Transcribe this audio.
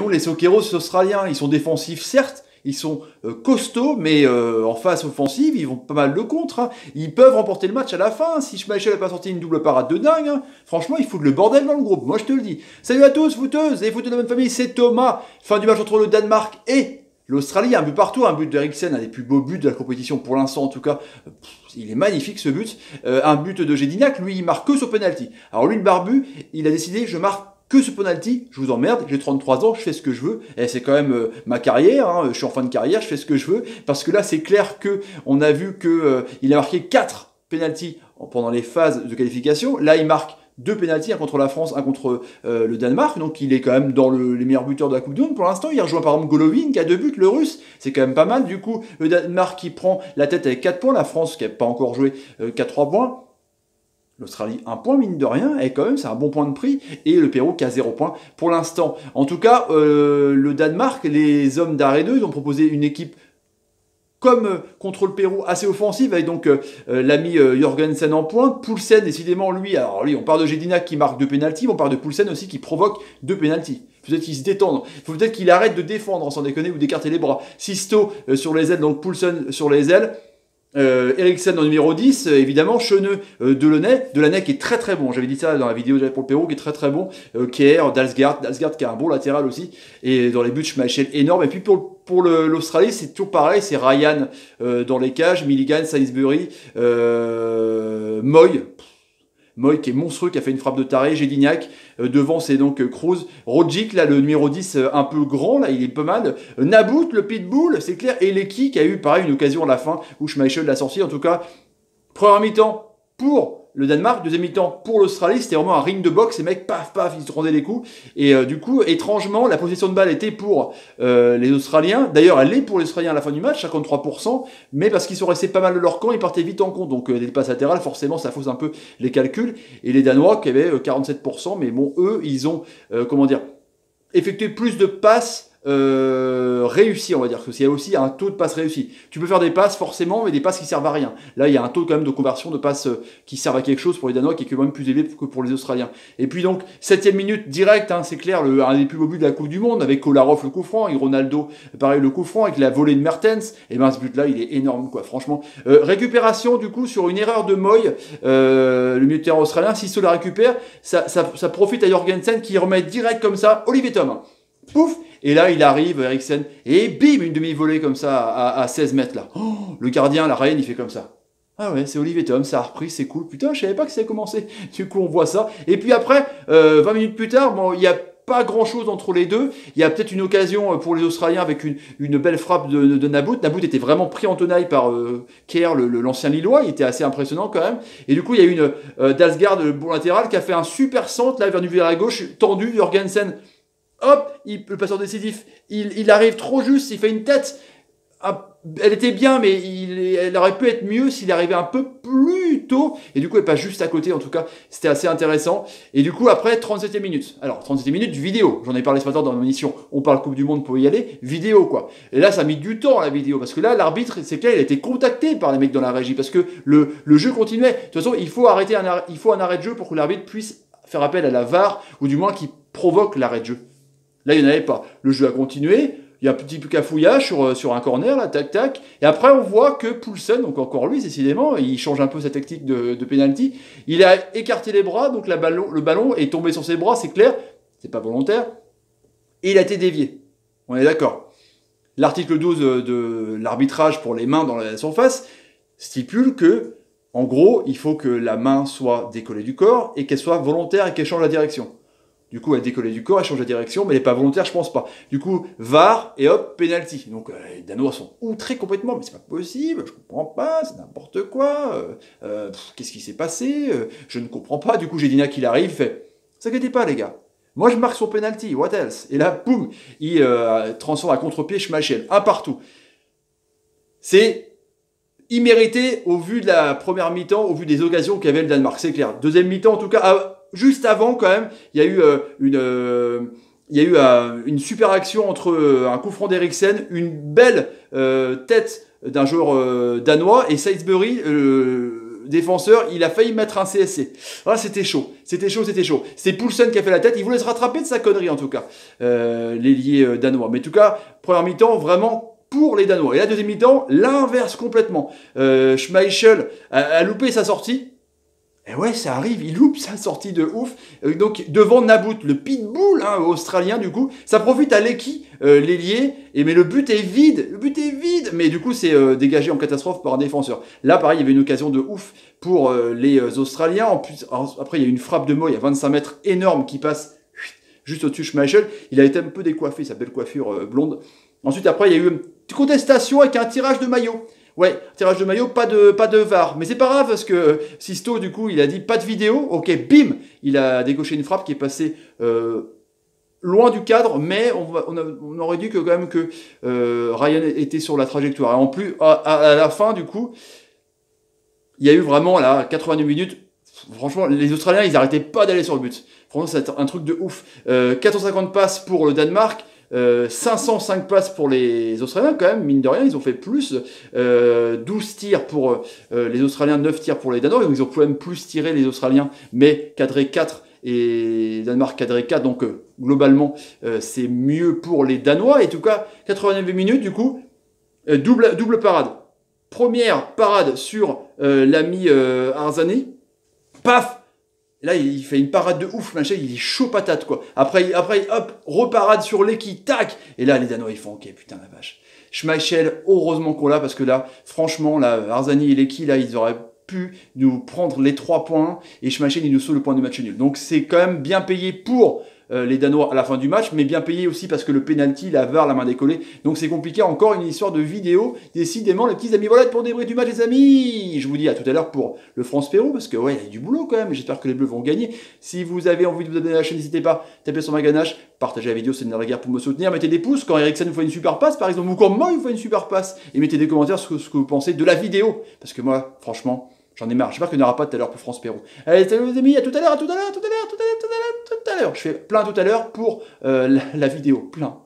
nous, les Soqueros australiens, ils sont défensifs, certes, ils sont costauds, mais en phase offensive, ils vont pas mal de contre. Hein. Ils peuvent remporter le match à la fin. Si Schmeichel n'a pas sorti une double parade de dingue, hein, franchement, ils foutent le bordel dans le groupe. Moi, je te le dis. Salut à tous, footeuses et footeux de la bonne famille, c'est Thomas. Fin du match entre le Danemark et l'Australie. Un but partout, un but d'Eriksen, un des plus beaux buts de la compétition pour l'instant, en tout cas. Il est magnifique ce but. Un but de Gignac, lui, il marque que sur penalty. Alors lui, le barbu, il a décidé, je marque que ce penalty, je vous emmerde, j'ai 33 ans, je fais ce que je veux, et c'est quand même ma carrière, hein, je suis en fin de carrière, je fais ce que je veux, parce que là c'est clair que on a vu que il a marqué 4 penalties pendant les phases de qualification, là il marque 2 penalties, un contre la France, un contre le Danemark, donc il est quand même dans les meilleurs buteurs de la Coupe du Monde pour l'instant, il rejoint par exemple Golovin qui a 2 buts, le russe, c'est quand même pas mal, du coup le Danemark qui prend la tête avec 4 points, la France qui n'a pas encore joué qui a 3 points, l'Australie, 1 point, mine de rien, et quand même, c'est un bon point de prix, et le Pérou qui a 0 point pour l'instant. En tout cas, le Danemark, les hommes d'arrêt 2, ils ont proposé une équipe comme contre le Pérou, assez offensive, avec donc l'ami Jorgensen en pointe. Poulsen, décidément, lui, alors lui, on parle de Gignac qui marque 2 pénaltys, mais on parle de Poulsen aussi qui provoque 2 pénaltys. Peut-être qu'il se détende. Il faut peut-être qu'il arrête de défendre, sans déconner, ou d'écarter les bras. Sisto sur les ailes, donc Poulsen sur les ailes. Eriksen en numéro 10, évidemment, Cheneux, Delaney qui est très très bon, j'avais dit ça dans la vidéo pour le Pérou, qui est très très bon, Kier, Dalsgaard qui a un bon latéral aussi, et dans les buts Schmeichel énorme, et puis pour l'Australie c'est toujours pareil, c'est Ryan dans les cages, Milligan, Sainsbury, Moy qui est monstrueux, qui a fait une frappe de taré, Gignac, devant c'est donc Cruz, Rogic, là le numéro 10 un peu grand, là il est pas mal, Nabout, le pitbull, c'est clair, et Lecky qui a eu pareil une occasion à la fin où Schmeichel l'a sorti, en tout cas, première mi-temps pour le Danemark, deuxième mi-temps pour l'Australie, c'était vraiment un ring de boxe, les mecs paf paf, ils se rendaient les coups, et du coup, étrangement, la possession de balle était pour les Australiens, d'ailleurs elle est pour les Australiens à la fin du match, 53%, mais parce qu'ils sont restés pas mal de leur camp, ils partaient vite en compte, donc des passes latérales, forcément ça fausse un peu les calculs, et les Danois qui avaient 47%, mais bon, eux, ils ont, effectué plus de passes réussi, on va dire, parce qu'il y a aussi un taux de passes réussi. Tu peux faire des passes forcément, mais des passes qui servent à rien. Là, il y a un taux quand même de conversion de passes qui servent à quelque chose pour les Danois, qui est quand même plus élevé que pour les Australiens. Et puis donc, 7e minute direct, hein, c'est clair, un des plus beaux buts de la Coupe du Monde, avec Kolarov le coup franc, et Ronaldo, pareil, le coup franc, avec la volée de Mertens, et ben ce but-là, il est énorme, quoi, franchement. Récupération, du coup, sur une erreur de Moy, le milieu de terrain australien, si cela récupère, ça profite à Jorgensen qui remet direct comme ça, Olivier Thom. Pouf, et là il arrive Eriksen et bim, une demi-volée comme ça à 16 mètres là. Oh, le gardien, la Reine, il fait comme ça. Ah ouais, c'est Olivier Thom, ça a repris, c'est cool. Putain, je savais pas que ça a commencé. Du coup, on voit ça. Et puis après, 20 minutes plus tard, bon, il y a pas grand chose entre les deux. Il y a peut-être une occasion pour les Australiens avec une belle frappe de Nabout. Nabout était vraiment pris en tenaille par Kier, l'ancien Lillois. Il était assez impressionnant quand même. Et du coup, il y a eu une Dalsgaard, le bon latéral, qui a fait un super centre là vers du vers à gauche, tendu. Jorgensen, hop, le passeur décisif, il arrive trop juste, il fait une tête. Elle était bien, mais elle aurait pu être mieux s'il arrivait un peu plus tôt. Et du coup, elle passe juste à côté. En tout cas, c'était assez intéressant. Et du coup, après, 37e minute. Alors, 37e minute, vidéo. J'en ai parlé ce matin dans l'émission. On parle Coupe du Monde pour y aller. Vidéo, quoi. Et là, ça a mis du temps, la vidéo. Parce que là, l'arbitre, c'est clair, il a été contacté par les mecs dans la régie. Parce que le jeu continuait. De toute façon, il faut un arrêt de jeu pour que l'arbitre puisse faire appel à la VAR, ou du moins qu'il provoque l'arrêt de jeu. Là, il n'y en avait pas. Le jeu a continué. Il y a un petit peu cafouillage sur un corner, là, tac, tac. Et après, on voit que Poulsen, donc encore lui, décidément, il change un peu sa tactique de penalty. Il a écarté les bras, donc le ballon est tombé sur ses bras, c'est clair. C'est pas volontaire. Et il a été dévié. On est d'accord. L'article 12 de l'arbitrage pour les mains dans la surface stipule que, en gros, il faut que la main soit décollée du corps et qu'elle soit volontaire et qu'elle change la direction. Du coup, elle décolle du corps, elle change la direction, mais elle n'est pas volontaire, je pense pas. Du coup, VAR, et hop, penalty. Donc, les Danois sont outrés complètement, mais c'est pas possible, je comprends pas, c'est n'importe quoi, qu'est-ce qui s'est passé, je ne comprends pas. Du coup, Gignac, il arrive, il fait, s'inquiétez pas, les gars, moi je marque son penalty, what else? Et là, boum, il transforme à contre-pied Schmeichel, un partout. C'est immérité au vu de la première mi-temps, au vu des occasions qu'avait le Danemark, c'est clair. Deuxième mi-temps, en tout cas, juste avant, quand même, il y a eu une super action entre un coup franc d'Eriksen, une belle tête d'un joueur danois, et Sainsbury, défenseur, il a failli mettre un CSC. Ah, c'était chaud, c'était chaud, c'était chaud. C'est Poulsen qui a fait la tête, il voulait se rattraper de sa connerie en tout cas, l'ailier danois. Mais en tout cas, première mi-temps, vraiment pour les Danois. Et la deuxième mi-temps, l'inverse complètement. Schmeichel a loupé sa sortie. Et ouais, ça arrive, il loupe sa sortie de ouf. Donc devant Nabout, le pitbull australien du coup, ça profite à Lecky, l'ailier, mais le but est vide, mais du coup c'est dégagé en catastrophe par un défenseur. Là pareil, il y avait une occasion de ouf pour les Australiens. En plus, après il y a une frappe de Moy à 25 mètres énorme qui passe juste au-dessus de Schmeichel. Il a été un peu décoiffé, sa belle coiffure blonde. Ensuite après il y a eu une contestation avec un tirage de maillot. Ouais, tirage de maillot, pas de VAR. Mais c'est pas grave parce que Sisto, du coup, il a dit pas de vidéo. Ok, bim, il a décoché une frappe qui est passée loin du cadre, mais on aurait dit que quand même que Ryan était sur la trajectoire. Et en plus, à la fin, du coup, il y a eu vraiment là 89 minutes. Franchement, les Australiens, ils n'arrêtaient pas d'aller sur le but. Franchement, c'est un truc de ouf. 450 passes pour le Danemark. 505 passes pour les Australiens quand même, mine de rien, ils ont fait plus. 12 tirs pour les Australiens, 9 tirs pour les Danois. Donc ils ont quand même plus tiré les Australiens, mais cadré 4 et Danemark cadré 4. Donc globalement, c'est mieux pour les Danois. Et en tout cas, 89 minutes, du coup, double parade. Première parade sur l'ami Arzani. Paf! Là, il fait une parade de ouf, machin, il est chaud patate, quoi. Après hop, reparade sur Lecky, tac. Et là, les Danois, ils font, ok, putain, la vache. Schmeichel, heureusement qu'on l'a, parce que là, franchement, là, Arzani et Lecky, là, ils auraient pu nous prendre les 3 points, et Schmeichel, il nous sauve le point de match nul. Donc, c'est quand même bien payé pour les Danois à la fin du match, mais bien payé aussi parce que le penalty, la VAR, la main décollée. Donc, c'est compliqué. Encore une histoire de vidéo. Décidément, les petits amis, voilà pour débrief du match, les amis. Je vous dis à tout à l'heure pour le France-Pérou, parce que, ouais, il y a du boulot quand même. J'espère que les Bleus vont gagner. Si vous avez envie de vous abonner à la chaîne, n'hésitez pas, tapez sur ma ganache, partagez la vidéo, c'est une guerre pour me soutenir. Mettez des pouces quand Eriksen vous fait une super passe, par exemple, ou quand moi, il vous fait une super passe. Et mettez des commentaires sur ce que vous pensez de la vidéo. Parce que moi, franchement, j'en ai marre. J'espère qu'il n'y aura pas tout à l'heure pour France-Pérou. Allez, salut les amis, à tout à l'heure, à tout à l'heure, à tout à l'heure, tout à l'heure, tout à l'heure, tout à l'heure. Je fais plein tout à l'heure pour la vidéo. Plein.